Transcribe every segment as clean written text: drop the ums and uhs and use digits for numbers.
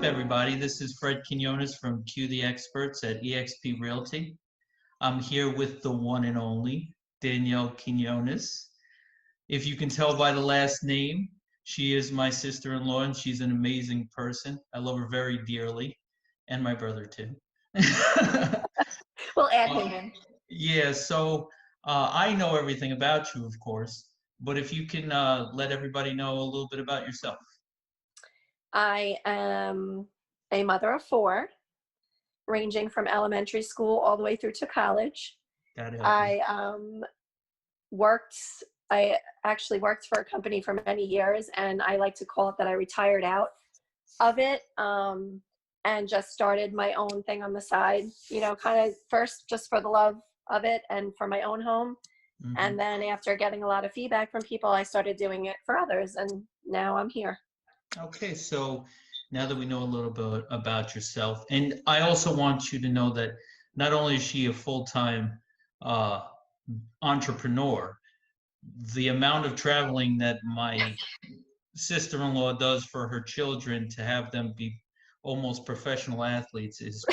everybody? This is Fred Quinones from Q the Experts at eXp Realty. I'm here with the one and only Danielle Quinones. If you can tell by the last name, she is my sister-in-law and she's an amazing person. I love her very dearly, and my brother too. We'll add him Uh, in. yeah, so I know everything about you, of course, but if you can let everybody know a little bit about yourself. I am a mother of four, ranging from elementary school all the way through to college. God help you. I worked, I actually worked for a company for many years, and I like to call it that I retired out of it and just started my own thing on the side, kind of first just for the love of it and for my own home. Mhm. And then after getting a lot of feedback from people, I started doing it for others, and now I'm here. Okay, so now that we know a little bit about yourself, and I also want you to know that not only is she a full-time uh, entrepreneur, the amount of traveling that my sister-in-law does for her children to have them be almost professional athletes is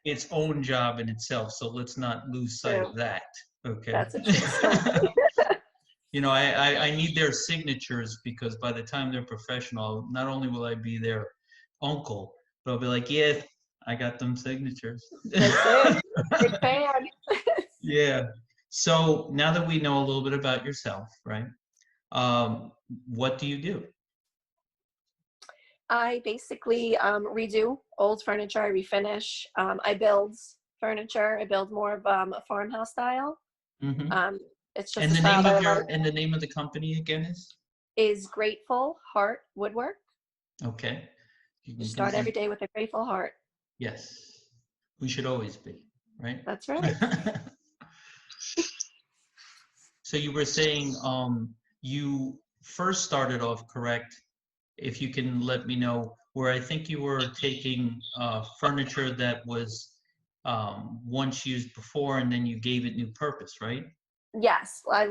its own job in itself. So let's not lose sight of True. that. Okay. That's a true story. I need their signatures because by the time they're professional, not only will I be their uncle, but I'll be like, yeah, I got them signatures. That's it. Big fan. Yeah. So now that we know a little bit about yourself, right? What do you do? I basically redo old furniture. I refinish. I build furniture. I build more of a farmhouse style. Hmm. Um, it's just And a the style name that of I like. the name of the company again is? Is Grateful Heart Woodwork. Okay. You You can start give every me, day with a grateful heart. yes. We should always be, right? That's right. So you were saying you first started off correct. If you can let me know, where I think you were taking furniture that was once used before and then you gave it new purpose, right? Yes, I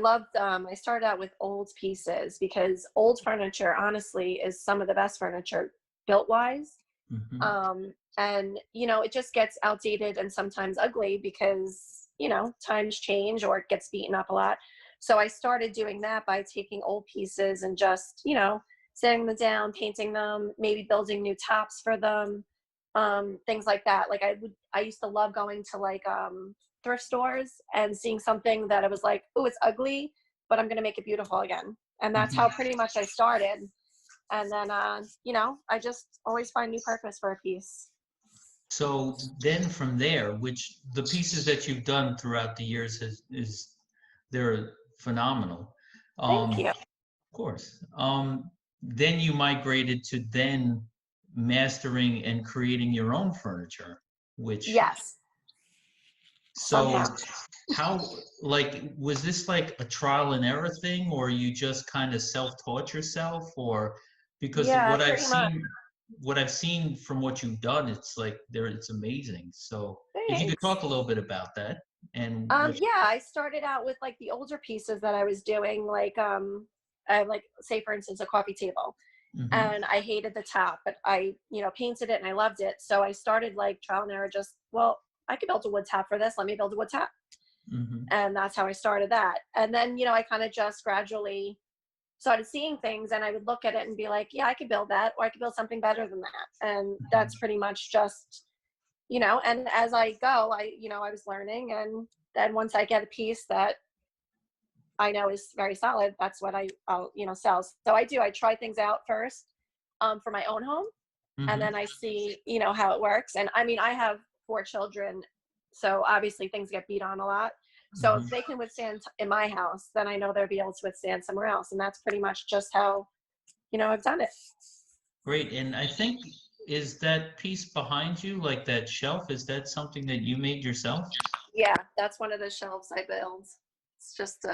started out with old pieces because old furniture, honestly, is some of the best furniture built wise. Hmm. And, it just gets outdated and sometimes ugly because, times change or it gets beaten up a lot. So I started doing that by taking old pieces and just, setting them down, painting them, maybe building new tops for them, things like that. Like I used to love going to thrift stores and seeing something that I was like, oh, it's ugly, but I'm going to make it beautiful again. And that's how Hmm. pretty much I started. And then, I just always find new purpose for a piece. So then from there, which the pieces that you've done throughout the years is they're phenomenal. Thank you. Of course. Then you migrated to then mastering and creating your own furniture, which Yes, so somehow. how like was this like a trial and error thing or you just kind of self-taught yourself or because Yeah, pretty much. what I've seen from what you've done it's like there it's amazing. So if you could Thanks. talk a little bit about that and what Yeah, I started out with like the older pieces that I was doing, I like say for instance a coffee table. Mhm. And I hated the top, but I, painted it and I loved it. So I started like trial and error, just, well, I could build a wood top for this. Let me build a wood top. Mhm. And that's how I started that. And then, I kind of just gradually started seeing things and I would look at it and be like, yeah, I could build that, or I could build something better than that. And Mhm. that's pretty much just, and as I go, I was learning. And then once I get a piece that I know is very solid, that's what I'll, sell. So I try things out first for my own home. And Mhm. then I see, how it works. And I mean, I have four children, so obviously things get beat on a lot. So if Mhm. they can withstand in my house, then I know they'll be able to withstand somewhere else. And that's pretty much just how, I've done it. Great. And I think is that piece behind you like that shelf is that something that you made yourself? Yeah, that's one of the shelves I build. It's just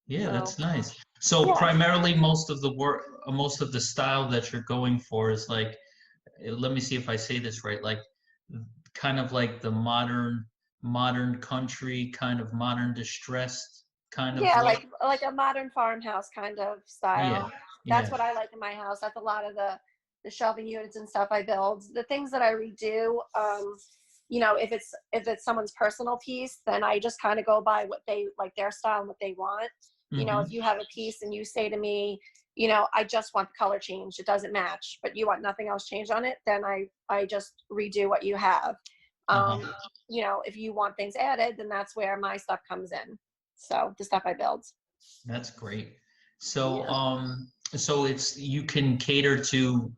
Yeah, little, that's nice. So yeah, primarily most of the work, most of the style that you're going for is like, let me see if I say this right, like kind of like the modern country, kind of modern distressed kind of yeah, look. like a modern farmhouse kind of Yeah, style. That's yeah. what I like in my house. That's a lot of the the shelving units and stuff I build. The things that I redo, if it's someone's personal piece, then I just kind of go by what they like, their style and what they want. If Mm-hmm. you have a piece and you say to me, I just want the color changed, it doesn't match, but you want nothing else changed on it, then I just redo what you have. Uh-huh. Um, if you want things added, then that's where my stuff comes in. So the stuff I build. That's great. So, Yeah. so it's you can cater to,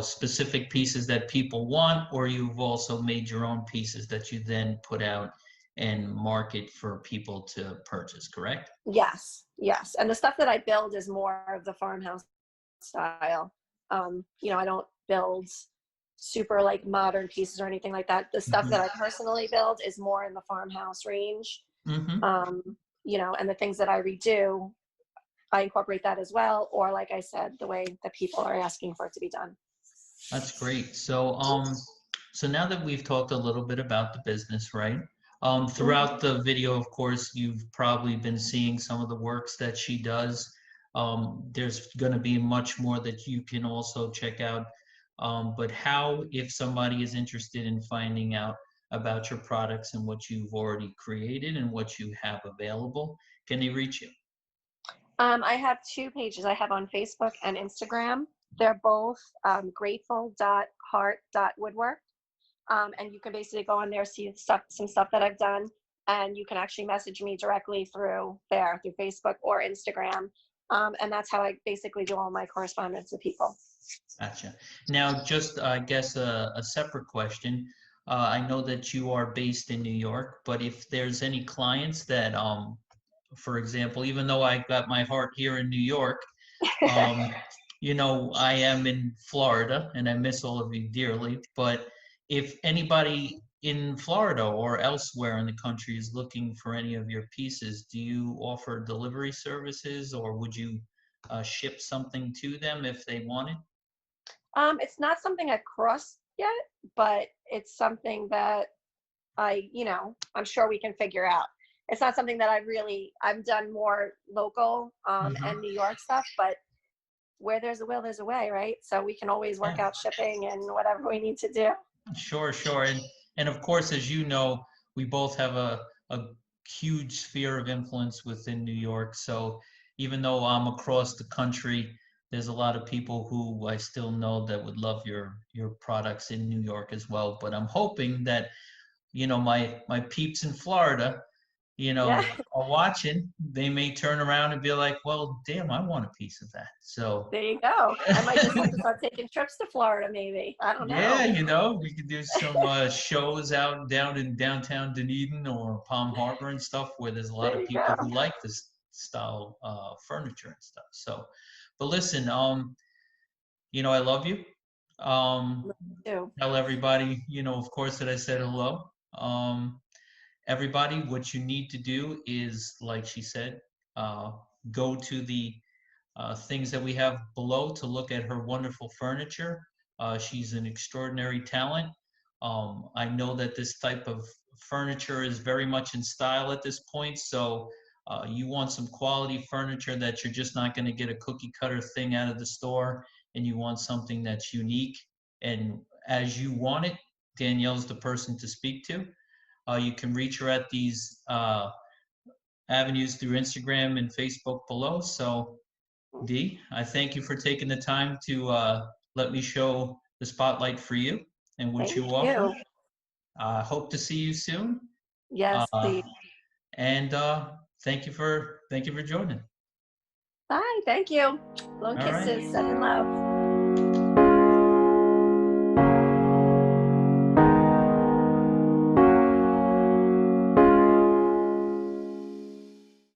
specific pieces that people want, or you've also made your own pieces that you then put out and market for people to purchase, correct? Yes, yes. And the stuff that I build is more of the farmhouse style. I don't build super like modern pieces or anything like that. The stuff that I Mm-hmm. personally build is more in the farmhouse range. Mm-hmm. Um, and the things that I redo, I incorporate that as well. Or like I said, the way that people are asking for it to be done. That's great. So, so now that we've talked a little bit about the business, right? Throughout Mhm. the video, of course, you've probably been seeing some of the works that she does. There's going to be much more that you can also check out. But how, if somebody is interested in finding out about your products and what you've already created and what you have available, can they reach you? I have two pages. I have on Facebook and Instagram. They're both grateful.heart.woodwork. And you can basically go on there, see some stuff that I've done, and you can actually message me directly through there, through Facebook or Instagram. And that's how I basically do all my correspondence with people. Gotcha. Now, just I guess a separate question. I know that you are based in New York, but if there's any clients that, for example, even though I got my heart here in New York, um, I am in Florida and I miss all of you dearly. But if anybody in Florida or elsewhere in the country is looking for any of your pieces, do you offer delivery services or would you ship something to them if they wanted? It's not something I've crossed yet, but it's something that I'm sure we can figure out. It's not something that I've done more local and Hmm. New York stuff, but where there's a will, there's a way, right? So we can always work Yeah. out shipping and whatever we need to do. Sure, sure. And of course, as you know, we both have a huge sphere of influence within New York. So even though I'm across the country, there's a lot of people who I still know that would love your products in New York as well. But I'm hoping that, my peeps in Florida, Yeah, are watching, they may turn around and be like, well, damn, I want a piece of that. So there you go. I might just have to start taking trips to Florida, maybe. I don't yeah, know. we could do some shows out down in downtown Dunedin or Palm Harbor and stuff where there's a lot There of you people go. who like this style furniture and stuff. So, but listen, I love you. Um, Too. Tell everybody, of course, that I said hello. Everybody, what you need to do is, like she said, uh, go to the things that we have below to look at her wonderful furniture. She's an extraordinary talent. I know that this type of furniture is very much in style at this point, so you want some quality furniture that you're just not going to get a cookie cutter thing out of the store, and you want something that's unique. And as you want it, Danielle's the person to speak to. You can reach her at these avenues through Instagram and Facebook below. So D, I thank you for taking the time to let me show the spotlight for you and what you Thank offer. you. Hope to see you soon. Yes, Uh, please. and thank you for joining. Bye. Thank you. Blown All right. kisses. Sending love.